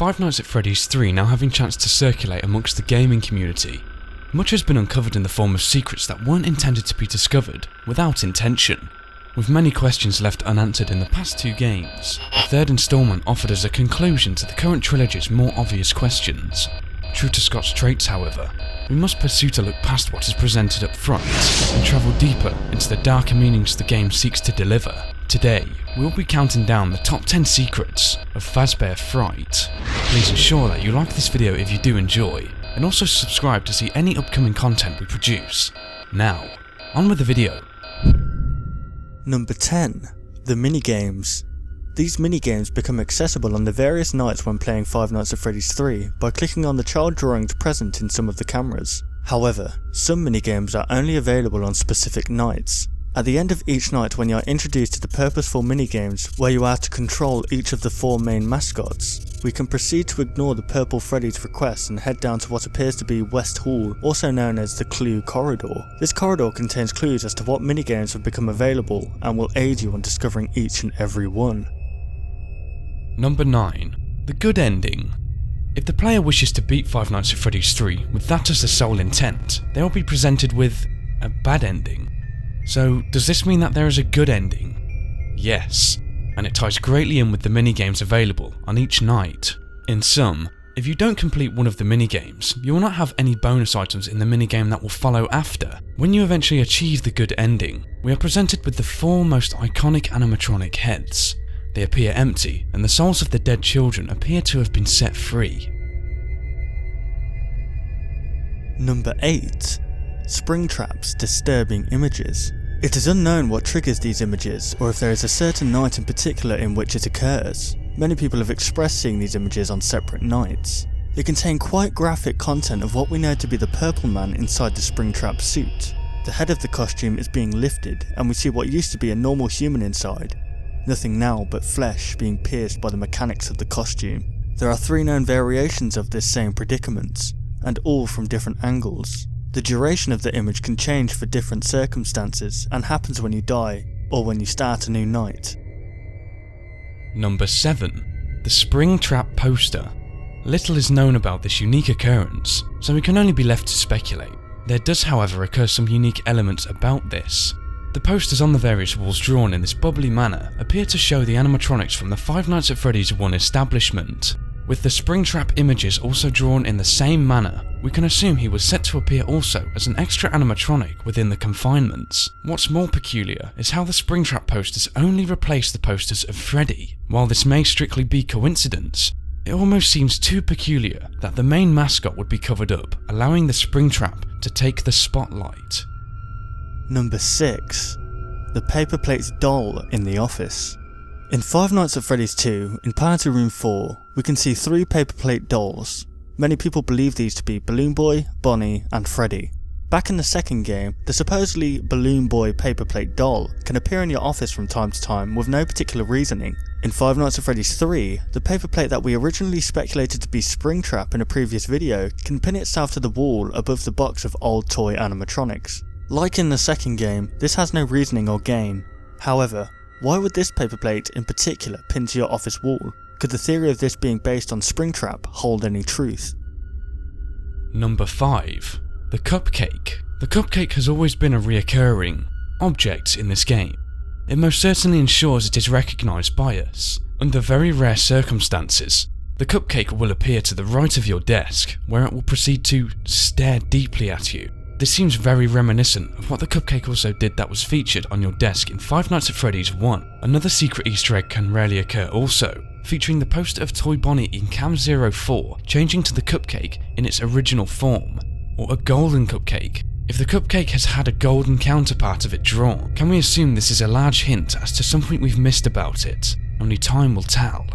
Five Nights at Freddy's 3 now having chance to circulate amongst the gaming community, much has been uncovered in the form of secrets that weren't intended to be discovered without intention. With many questions left unanswered in the past two games, the third instalment offered us a conclusion to the current trilogy's more obvious questions. True to Scott's traits, however, we must pursue to look past what is presented up front and travel deeper into the darker meanings the game seeks to deliver. Today, we will be counting down the top 10 secrets of Fazbear Fright. Please ensure that you like this video if you do enjoy, and also subscribe to see any upcoming content we produce. Now, on with the video. Number 10. The minigames. These minigames become accessible on the various nights when playing Five Nights at Freddy's 3 by clicking on the child drawings present in some of the cameras. However, some minigames are only available on specific nights. At the end of each night, when you are introduced to the purposeful minigames where you are to control each of the four main mascots, we can proceed to ignore the purple Freddy's request and head down to what appears to be West Hall, also known as the Clue Corridor. This corridor contains clues as to what minigames have become available and will aid you on discovering each and every one. Number 9. The good ending. If the player wishes to beat Five Nights at Freddy's 3 with that as the sole intent, they will be presented with a bad ending. So, does this mean that there is a good ending? Yes, and it ties greatly in with the minigames available on each night. In sum, if you don't complete one of the minigames, you will not have any bonus items in the minigame that will follow after. When you eventually achieve the good ending, we are presented with the four most iconic animatronic heads. They appear empty, and the souls of the dead children appear to have been set free. Number 8. Springtrap's disturbing images. It is unknown what triggers these images, or if there is a certain night in particular in which it occurs. Many people have expressed seeing these images on separate nights. They contain quite graphic content of what we know to be the purple man inside the Springtrap suit. The head of the costume is being lifted, and we see what used to be a normal human inside. Nothing now but flesh being pierced by the mechanics of the costume. There are 3 known variations of this same predicament, and all from different angles. The duration of the image can change for different circumstances and happens when you die or when you start a new night. Number 7. The Springtrap Poster. Little is known about this unique occurrence, so we can only be left to speculate. There does however occur some unique elements about this. The posters on the various walls drawn in this bubbly manner appear to show the animatronics from the Five Nights at Freddy's 1 establishment. With the Springtrap images also drawn in the same manner, we can assume he was set to appear also as an extra animatronic within the confinements. What's more peculiar is how the Springtrap posters only replace the posters of Freddy. While this may strictly be coincidence, it almost seems too peculiar that the main mascot would be covered up, allowing the Springtrap to take the spotlight. Number 6. The Paper Plates doll in the office. In Five Nights at Freddy's 2, in Party Room 4, we can see 3 paper plate dolls. Many people believe these to be Balloon Boy, Bonnie, and Freddy. Back in the second game, the supposedly Balloon Boy paper plate doll can appear in your office from time to time with no particular reasoning. In Five Nights at Freddy's 3, the paper plate that we originally speculated to be Springtrap in a previous video can pin itself to the wall above the box of old toy animatronics. Like in the second game, this has no reasoning or gain. However, why would this paper plate in particular pin to your office wall? Could the theory of this being based on Springtrap hold any truth? Number 5. The Cupcake. The Cupcake has always been a reoccurring object in this game. It most certainly ensures it is recognised by us. Under very rare circumstances, the Cupcake will appear to the right of your desk, where it will proceed to stare deeply at you. This seems very reminiscent of what the Cupcake also did that was featured on your desk in Five Nights at Freddy's 1. Another secret Easter egg can rarely occur also, featuring the poster of Toy Bonnie in Cam 04 changing to the Cupcake in its original form, or a golden cupcake. If the Cupcake has had a golden counterpart of it drawn, can we assume this is a large hint as to something we've missed about it? Only time will tell.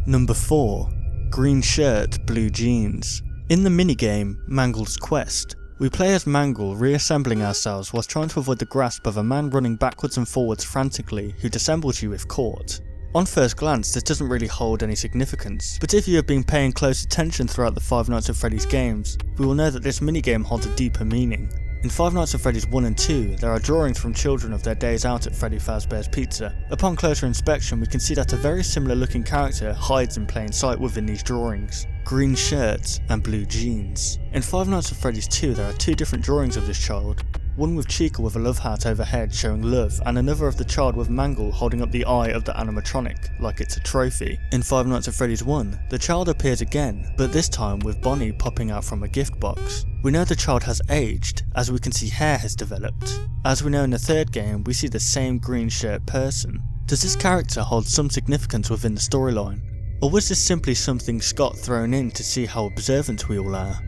Number 4. Green shirt, blue jeans. In the minigame, Mangle's Quest, we play as Mangle reassembling ourselves whilst trying to avoid the grasp of a man running backwards and forwards frantically who dissembles you if caught. On first glance, this doesn't really hold any significance, but if you have been paying close attention throughout the Five Nights at Freddy's games, we will know that this minigame holds a deeper meaning. In Five Nights at Freddy's 1 and 2, there are drawings from children of their days out at Freddy Fazbear's Pizza. Upon closer inspection, we can see that a very similar looking character hides in plain sight within these drawings. Green shirts and blue jeans. In Five Nights at Freddy's 2, there are two different drawings of this child. One with Chica with a love heart overhead showing love, and another of the child with Mangle holding up the eye of the animatronic, like it's a trophy. In Five Nights at Freddy's 1, the child appears again, but this time with Bonnie popping out from a gift box. We know the child has aged, as we can see hair has developed. As we know in the third game, we see the same green shirt person. Does this character hold some significance within the storyline? Or was this simply something Scott thrown in to see how observant we all are?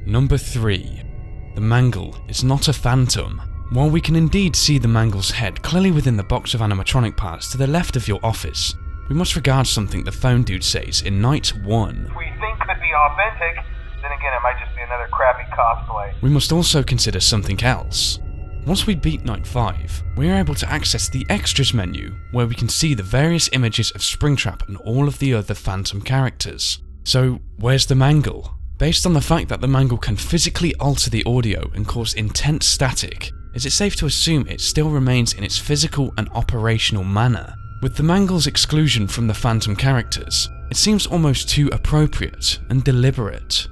Number 3. The Mangle is not a phantom. While we can indeed see the Mangle's head clearly within the box of animatronic parts to the left of your office, we must regard something the phone dude says in Night 1. We think could be authentic, then again it might just be another crappy cosplay. We must also consider something else. Once we beat Night 5, we are able to access the Extras menu, where we can see the various images of Springtrap and all of the other Phantom characters. So, where's the Mangle? Based on the fact that the Mangle can physically alter the audio and cause intense static, is it safe to assume it still remains in its physical and operational manner? With the Mangle's exclusion from the Phantom characters, it seems almost too appropriate and deliberate.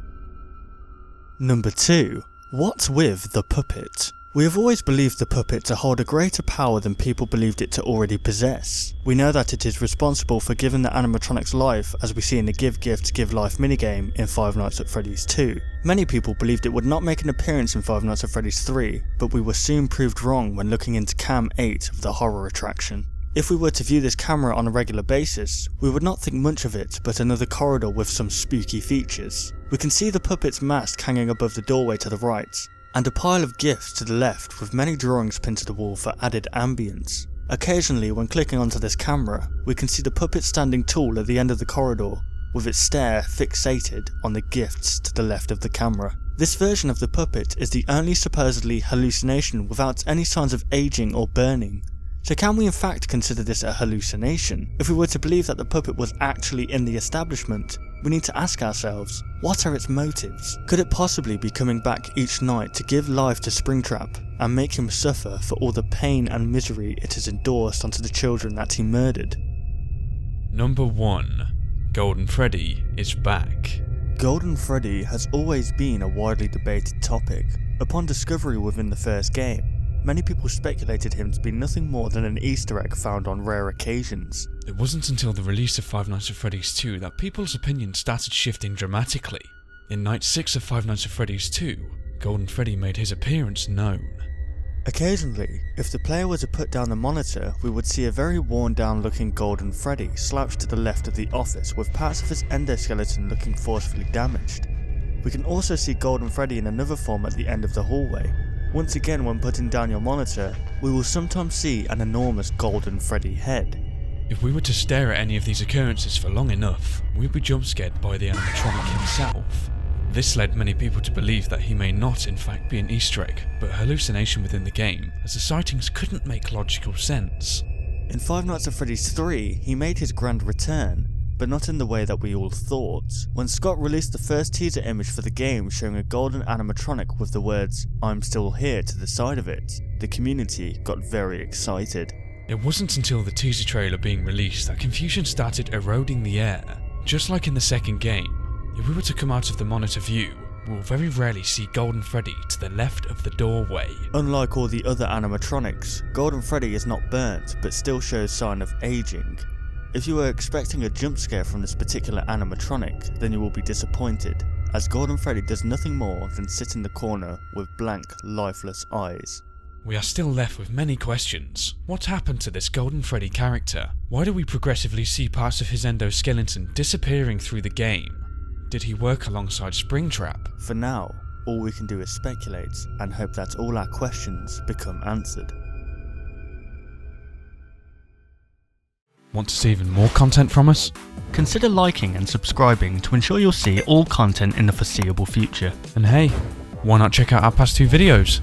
Number 2. What's with the puppet? We have always believed the puppet to hold a greater power than people believed it to already possess. We know that it is responsible for giving the animatronics life, as we see in the Give Gifts Give Life minigame in Five Nights at Freddy's 2. Many people believed it would not make an appearance in Five Nights at Freddy's 3, but we were soon proved wrong when looking into Cam 8 of the horror attraction. If we were to view this camera on a regular basis, we would not think much of it but another corridor with some spooky features. We can see the puppet's mask hanging above the doorway to the right, and a pile of gifts to the left with many drawings pinned to the wall for added ambience. Occasionally, when clicking onto this camera, we can see the puppet standing tall at the end of the corridor, with its stare fixated on the gifts to the left of the camera. This version of the puppet is the only supposedly hallucination without any signs of aging or burning. So can we in fact consider this a hallucination? If we were to believe that the puppet was actually in the establishment, we need to ask ourselves, what are its motives? Could it possibly be coming back each night to give life to Springtrap and make him suffer for all the pain and misery it has endorsed onto the children that he murdered? Number 1. Golden Freddy is back. Golden Freddy has always been a widely debated topic. Upon discovery within the first game, many people speculated him to be nothing more than an Easter egg found on rare occasions. It wasn't until the release of Five Nights at Freddy's 2 that people's opinions started shifting dramatically. In Night 6 of Five Nights at Freddy's 2, Golden Freddy made his appearance known. Occasionally, if the player were to put down the monitor, we would see a very worn down looking Golden Freddy slouched to the left of the office with parts of his endoskeleton looking forcefully damaged. We can also see Golden Freddy in another form at the end of the hallway. Once again, when putting down your monitor, we will sometimes see an enormous Golden Freddy head. If we were to stare at any of these occurrences for long enough, we'd be jump scared by the animatronic himself. This led many people to believe that he may not in fact be an Easter egg, but a hallucination within the game, as the sightings couldn't make logical sense. In Five Nights at Freddy's 3, he made his grand return, but not in the way that we all thought. When Scott released the first teaser image for the game showing a golden animatronic with the words "I'm still here" to the side of it, the community got very excited. It wasn't until the teaser trailer being released that confusion started eroding the air. Just like in the second game, if we were to come out of the monitor view, we'll very rarely see Golden Freddy to the left of the doorway. Unlike all the other animatronics, Golden Freddy is not burnt but still shows sign of aging. If you were expecting a jump scare from this particular animatronic, then you will be disappointed, as Golden Freddy does nothing more than sit in the corner with blank, lifeless eyes. We are still left with many questions. What happened to this Golden Freddy character? Why do we progressively see parts of his endoskeleton disappearing through the game? Did he work alongside Springtrap? For now, all we can do is speculate and hope that all our questions become answered. Want to see even more content from us? Consider liking and subscribing to ensure you'll see all content in the foreseeable future. And hey, why not check out our past 2 videos?